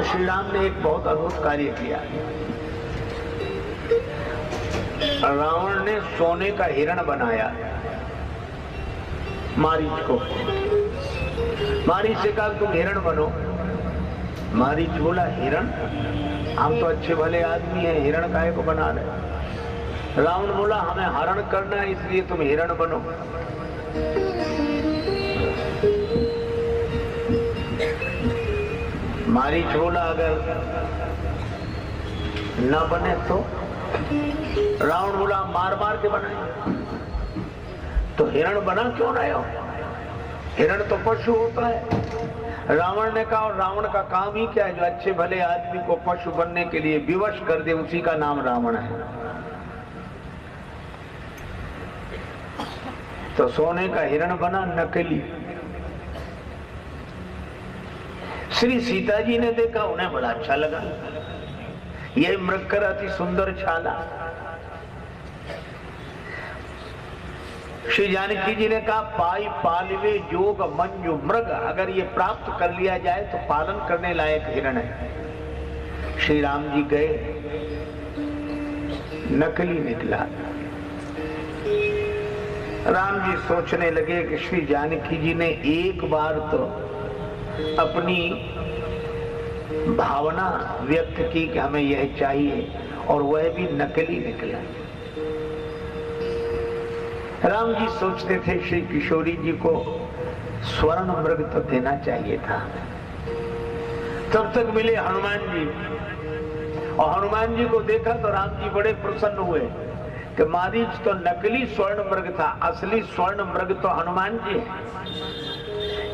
श्री राम ने एक बहुत अद्भुत कार्य किया। रावण ने सोने का हिरण बनाया मारीच को। मारीच से कहा तुम हिरण बनो। मारीच बोला हिरण, हम तो अच्छे भले आदमी हैं, हिरण काहे को बना रहे। रावण बोला हमें हरण करना है इसलिए तुम हिरण बनो। मारीच बोला अगर न बने तो। रावण बोला मार मार के बनाए। तो हिरण बना क्यों रहे हो? हिरण तो पशु होता है। रावण ने कहा, और रावण का काम ही क्या है, जो अच्छे भले आदमी को पशु बनने के लिए विवश कर दे, उसी का नाम रावण है। तो सोने का हिरण बना नकली। श्री सीता जी ने देखा, उन्हें बड़ा अच्छा लगा। यह मृग अति सुंदर छाला। श्री जानकी जी ने कहा पाई पालवे जोग मंजू मृग, अगर ये प्राप्त कर लिया जाए तो पालन करने लायक हिरण है। श्री राम जी गए, नकली निकला। राम जी सोचने लगे कि श्री जानकी जी ने एक बार तो अपनी भावना व्यक्त की कि हमें यह चाहिए, और वह भी नकली निकला। राम जी सोचते थे श्री किशोरी जी को स्वर्ण मृग तो देना चाहिए था। तब तक मिले हनुमान जी, और हनुमान जी को देखा तो राम जी बड़े प्रसन्न हुए कि मारीच तो नकली स्वर्ण मृग था, असली स्वर्ण मृग तो हनुमान जी है।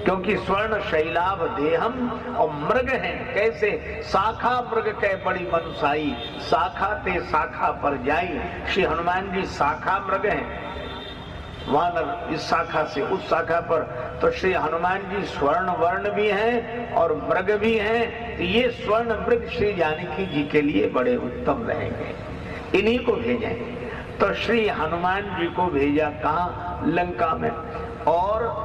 क्योंकि स्वर्ण शैलाभ देहम और मृग है कैसे, शाखा मृग कह बड़ी मनुसाई, शाखा ते शाखा पर जाई। श्री हनुमान जी शाखा मृग हैं, वानर इस शाखा से उस शाखा पर। तो श्री हनुमान जी स्वर्ण वर्ण भी हैं और मृग भी हैं। तो ये स्वर्ण मृग श्री जानकी जी के लिए बड़े उत्तम रहेंगे, इन्हीं को भेजें। तो श्री हनुमान जी को भेजा कहाँ? लंका में। और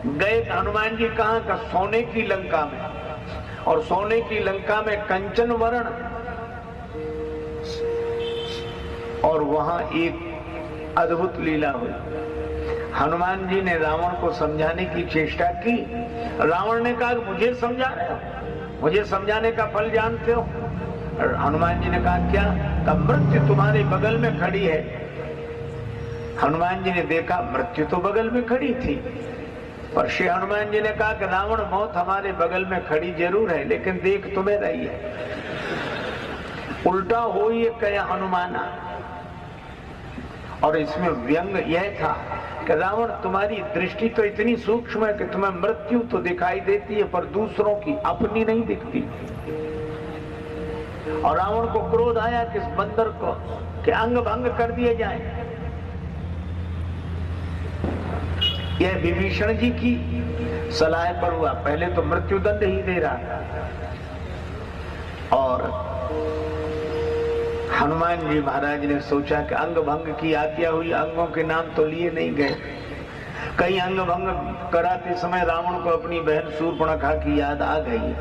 गए हनुमान जी कहाँ का? सोने की लंका में। और सोने की लंका में कंचन वर्ण, और वहां एक अद्भुत लीला हुई। हनुमान जी ने रावण को समझाने की चेष्टा की। रावण ने कहा मुझे समझा रहे हो, मुझे समझाने का फल जानते हो? और हनुमान जी ने कहा क्या? का मृत्यु तुम्हारे बगल में खड़ी है। हनुमान जी ने देखा मृत्यु तो बगल में खड़ी थी, पर श्री हनुमान जी ने कहा कि रावण मौत हमारे बगल में खड़ी जरूर है, लेकिन देख तुम्हें रही है। उल्टा हो ये कहे हनुमाना। और इसमें व्यंग यह था कि रावण तुम्हारी दृष्टि तो इतनी सूक्ष्म है कि तुम्हें मृत्यु तो दिखाई देती है, पर दूसरों की अपनी नहीं दिखती। और रावण को क्रोध आया कि इस बंदर को कि अंग भंग कर दिए जाए। यह विभीषण जी की सलाह पर हुआ। पहले तो मृत्युदंड ही दे रहा था, और हनुमान जी महाराज ने सोचा कि अंग भंग की आज्ञा हुई, अंगों के नाम तो लिए नहीं गए। कहीं अंग भंग कराते समय रावण को अपनी बहन शूर्पणखा की याद आ गई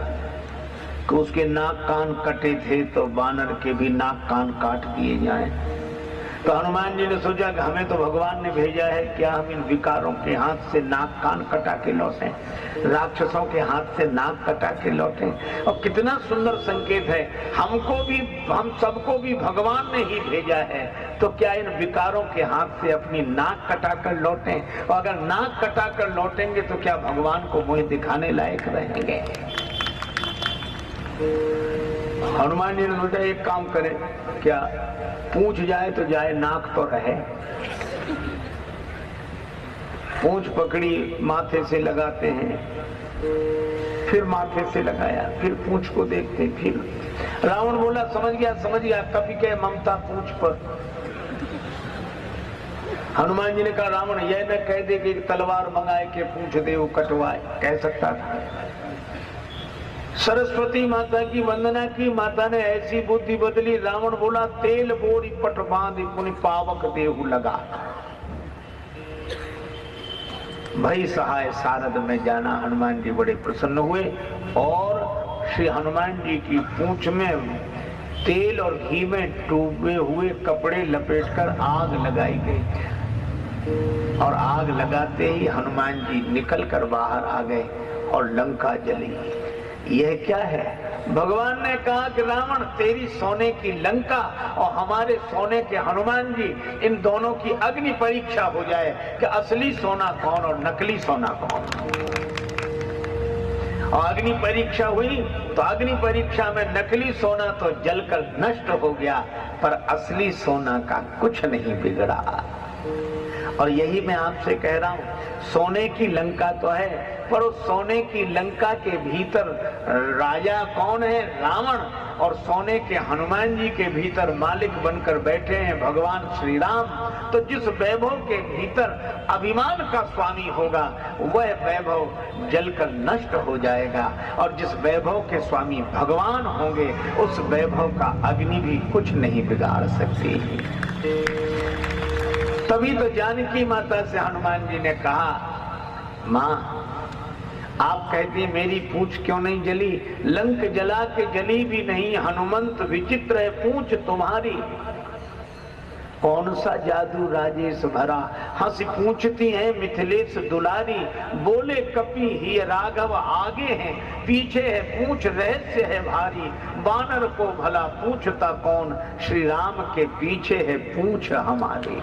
कि उसके नाक कान कटे थे, तो वानर के भी नाक कान काट दिए जाएं। तो हनुमान जी ने सोचा कि हमें तो भगवान ने भेजा है, क्या हम इन विकारों के हाथ से नाक कान कटा के लौटें, राक्षसों के हाथ से नाक कटा के लौटें। और कितना सुंदर संकेत है, हमको भी, हम सबको भी भगवान ने ही भेजा है, तो क्या इन विकारों के हाथ से अपनी नाक कटा कर लौटें? और अगर नाक कटा कर लौटेंगे तो क्या भगवान को मुंह दिखाने लायक रहेंगे? हनुमान जी ने सोचा एक काम करें, क्या पूंछ जाए तो जाए, नाक तो रहे। पूंछ पकड़ी, माथे से लगाते हैं, फिर माथे से लगाया, फिर पूंछ को देखते, फिर रावण बोला समझ गया, कभी कहे ममता पूंछ पर। हनुमान जी ने कहा रावण यह न कह दे कि तलवार मंगाए के पूंछ दे वो कटवाए, कह सकता था। सरस्वती माता की वंदना की, माता ने ऐसी बुद्धि बदली। रावण बोला तेल बोरी पट बांध पुनि पावक देहु लगा। भाई सहाय सारद में जाना। हनुमान जी बड़े प्रसन्न हुए और श्री हनुमान जी की पूंछ में तेल और घी में डूबे हुए कपड़े लपेटकर आग लगाई गई और आग लगाते ही हनुमान जी निकलकर बाहर आ गए और लंका जली। यह क्या है? भगवान ने कहा कि रावण, तेरी सोने की लंका और हमारे सोने के हनुमान जी, इन दोनों की अग्नि परीक्षा हो जाए कि असली सोना कौन और नकली सोना कौन। और अग्नि परीक्षा हुई तो अग्नि परीक्षा में नकली सोना तो जलकर नष्ट हो गया, पर असली सोना का कुछ नहीं बिगड़ा। और यही मैं आपसे कह रहा हूं, सोने की लंका तो है, पर उस सोने की लंका के भीतर राजा कौन है? रावण। और सोने के हनुमान जी के भीतर मालिक बनकर बैठे हैं भगवान श्री राम। तो जिस वैभव के भीतर अभिमान का स्वामी होगा, वह वैभव जलकर नष्ट हो जाएगा, और जिस वैभव के स्वामी भगवान होंगे, उस वैभव का अग्नि भी कुछ नहीं बिगाड़ सकती। तभी तो जानकी माता से हनुमान जी ने कहा, माँ आप कहती मेरी पूंछ क्यों नहीं जली? लंक जला के जली भी नहीं, हनुमंत विचित्र है पूंछ तुम्हारी। कौन सा जादू राजेश भरा, हंसी पूछती है मिथिलेश दुलारी। बोले कपि ही राघव आगे हैं, पीछे है पूंछ रहस्य है भारी। बानर को भला पूछता कौन, श्री राम के पीछे है पूंछ हमारी।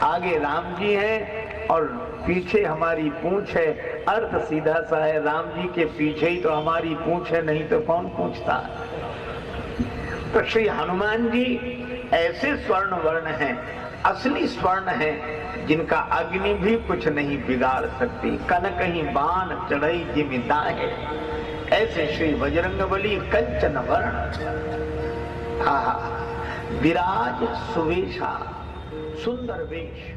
आगे राम जी हैं और पीछे हमारी पूंछ है। अर्थ सीधा सा है, राम जी के पीछे ही तो हमारी पूंछ है, नहीं तो कौन पूछता। तो श्री हनुमान जी ऐसे स्वर्ण वर्ण हैं, असली स्वर्ण हैं, जिनका अग्नि भी कुछ नहीं बिगाड़ सकती। कन कहीं बाण चढ़ई जिमिता है, ऐसे श्री बजरंगबली कंचन वर्ण। विराज सुवेशा, सुंदर वेश।